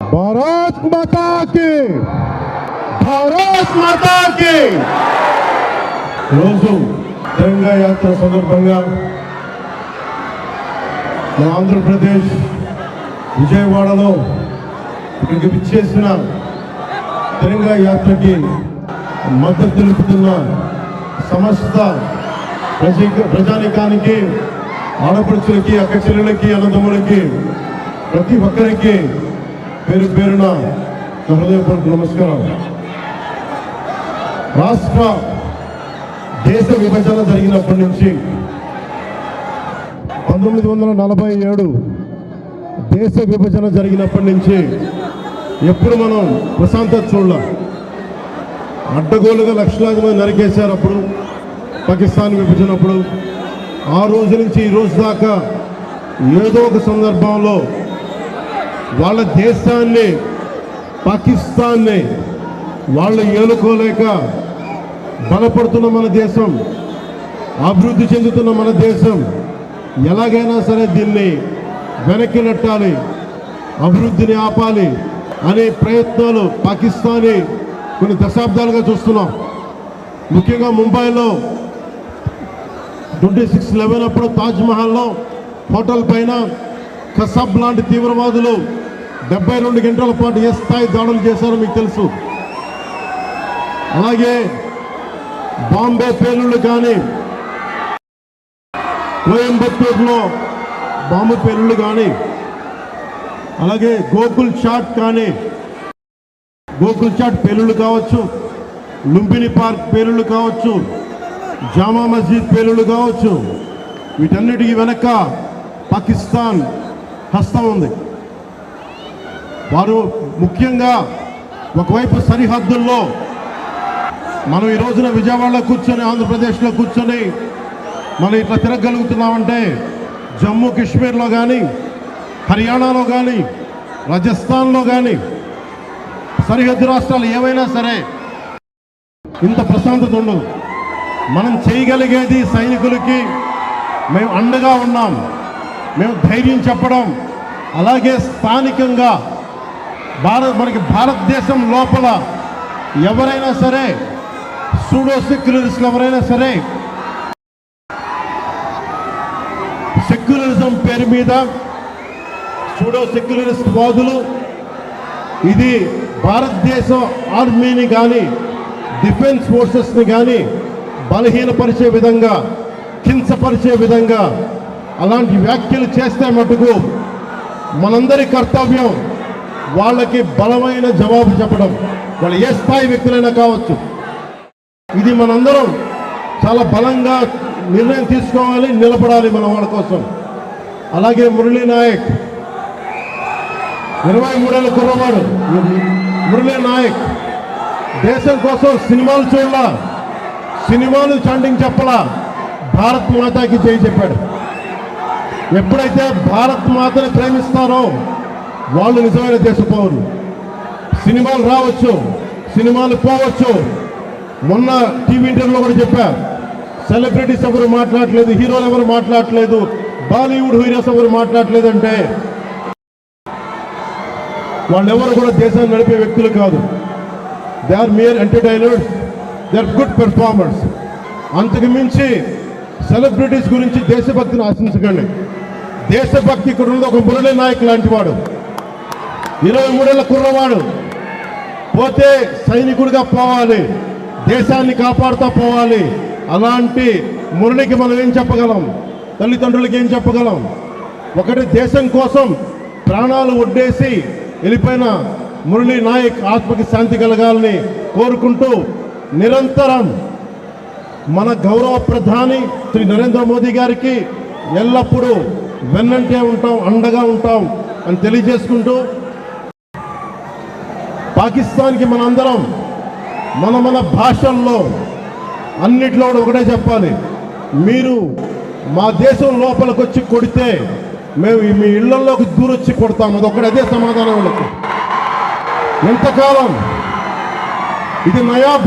భారత్ మాతా కి, భారత్ మాతా కి. రోజు తెలంగాణ యాత్ర సందర్భంగా మన ఆంధ్రప్రదేశ్ విజయవాడలో ఇక్కడికి విచ్చేసిన తెలంగాణ యాత్రకి మద్దతు తెలుపుతున్న సమస్త ప్రజానికానికి, ఆడపడుచులకి, అక్క చెల్లెలకి, అన్నదమ్ములకి, ప్రతి ఒక్కరికి పేరు పేరున హృదయపూర్వక నమస్కారం. రాష్ట్ర దేశ విభజన జరిగినప్పటి నుంచి 1947 దేశ విభజన జరిగినప్పటి నుంచి ఎప్పుడు మనం ప్రశాంతత చూడాల. అడ్డగోలుగా లక్షలాది మంది నరికేశారు అప్పుడు పాకిస్తాన్ విభజనప్పుడు. ఆ రోజు నుంచి ఈ రోజు దాకా ఏదో ఒక సందర్భంలో వాళ్ళ దేశాన్ని, పాకిస్తాన్ని వాళ్ళు ఏలుకోలేక బలపడుతున్న మన దేశం, అభివృద్ధి చెందుతున్న మన దేశం ఎలాగైనా సరే దీన్ని వెనక్కి నెట్టాలి, అభివృద్ధిని ఆపాలి అనే ప్రయత్నాలు పాకిస్తానీ కొన్ని దశాబ్దాలుగా చూస్తున్నాం. ముఖ్యంగా ముంబైలో 26/11 అప్పుడు తాజ్మహల్లో హోటల్ పైన కసాబ్ లాంటి తీవ్రవాదులు 72 గంటల పాటు ఏ స్థాయి దాడులు చేశారో మీకు తెలుసు. అలాగే బాంబే పేలుళ్ళు కానీ, కోయంబత్తూరులో బాంబు పేలుళ్ళు కానీ, అలాగే గోకుల్ చాట్ కానీ, గోకుల్ చాట్ పేలుళ్ళు కావచ్చు, లుంబిని పార్క్ పేలుళ్ళు కావచ్చు, జామా మస్జిద్ పేలుళ్ళు కావచ్చు, వీటన్నిటికీ వెనక పాకిస్తాన్ హస్తం ఉంది. వారు ముఖ్యంగా ఒకవైపు సరిహద్దుల్లో మనం ఈ రోజున విజయవాడలో కూర్చొని, ఆంధ్రప్రదేశ్లో కూర్చొని మనం ఇట్లా తిరగలుగుతున్నామంటే జమ్మూ కాశ్మీర్లో కానీ, హర్యానాలో కానీ, రాజస్థాన్లో కానీ, సరిహద్దు రాష్ట్రాలు ఏవైనా సరే ఇంత ప్రశాంతత ఉండదు. మనం చేయగలిగేది సైనికులకి మేము అండగా ఉన్నాం, మేము ధైర్యం చెప్పడం, అలాగే స్థానికంగా మనకి భారతదేశం లోపల ఎవరైనా సరే సూడో సెక్యులరిస్టులు ఎవరైనా సరే సెక్యులరిజం పేరు మీద సూడో సెక్యులరిస్ట్ వాదులు ఇది భారతదేశ ఆర్మీని కానీ, డిఫెన్స్ ఫోర్సెస్ని కానీ బలహీనపరిచే విధంగా, కించపరిచే విధంగా అలాంటి వ్యాఖ్యలు చేస్తే మటుకు మనందరి కర్తవ్యం వాళ్ళకి బలమైన జవాబు చెప్పడం, వాళ్ళు ఏ స్థాయి వ్యక్తులైనా కావచ్చు. ఇది మనందరం చాలా బలంగా నిర్ణయం తీసుకోవాలి, నిలబడాలి మన వాళ్ళ కోసం. అలాగే మురళీ నాయక్ 23 ఏళ్ళ కుర్రవాడు మురళీ నాయక్ దేశం కోసం సినిమాలు చూడాల, సినిమాలు చాంటింగ్ చెప్పలా, భారత్ మాతాకి జై చెప్పాడు. ఎప్పుడైతే భారత్ మాతని ప్రేమిస్తారో వాళ్ళు నిజమైన దేశ పౌరులు. సినిమాలు రావచ్చు, సినిమాలు పోవచ్చు. మొన్న టీవీ ఇంటర్వ్యూలో కూడా చెప్పా, సెలబ్రిటీస్ ఎవరు మాట్లాడలేదు, హీరోలు ఎవరు మాట్లాడలేదు, బాలీవుడ్ హీరోస్ ఎవరు మాట్లాడలేదు అంటే వాళ్ళెవరు కూడా దేశాన్ని నడిపే వ్యక్తులు కాదు. They are mere entertainers, they are good performers. అంతకు మించి సెలబ్రిటీస్ గురించి దేశభక్తిని ఆశించకండి. దేశభక్తి ఇక్కడ ఉంది. ఒక మురళీ నాయక్ లాంటి వాడు 23 ఏళ్ళ కుర్రవాడు పోతే సైనికుడిగా పోవాలి, దేశాన్ని కాపాడుతూ పోవాలి. అలాంటి మురళికి మనం ఏం చెప్పగలం? తల్లిదండ్రులకి ఏం చెప్పగలం? ఒకటి దేశం కోసం ప్రాణాలు ఒడ్డేసి వెళ్ళిపోయిన మురళీ నాయక్ ఆత్మకి శాంతి కలగాలని కోరుకుంటూ, నిరంతరం మన గౌరవ ప్రధాని శ్రీ నరేంద్ర మోదీ గారికి ఎల్లప్పుడూ వెన్నంటే ఉంటాం, అండగా ఉంటాం అని తెలియజేసుకుంటూ, పాకిస్తాన్కి మనందరం మన భాషల్లో అన్నిట్లో ఒకటే చెప్పాలి, మీరు మా దేశం లోపలికి వచ్చి కొడితే మేము మీ ఇళ్లలోకి దూరొచ్చి కొడతాం. అదే సమాధానం వాళ్ళకి. ఎంతకాలం ఇది నయా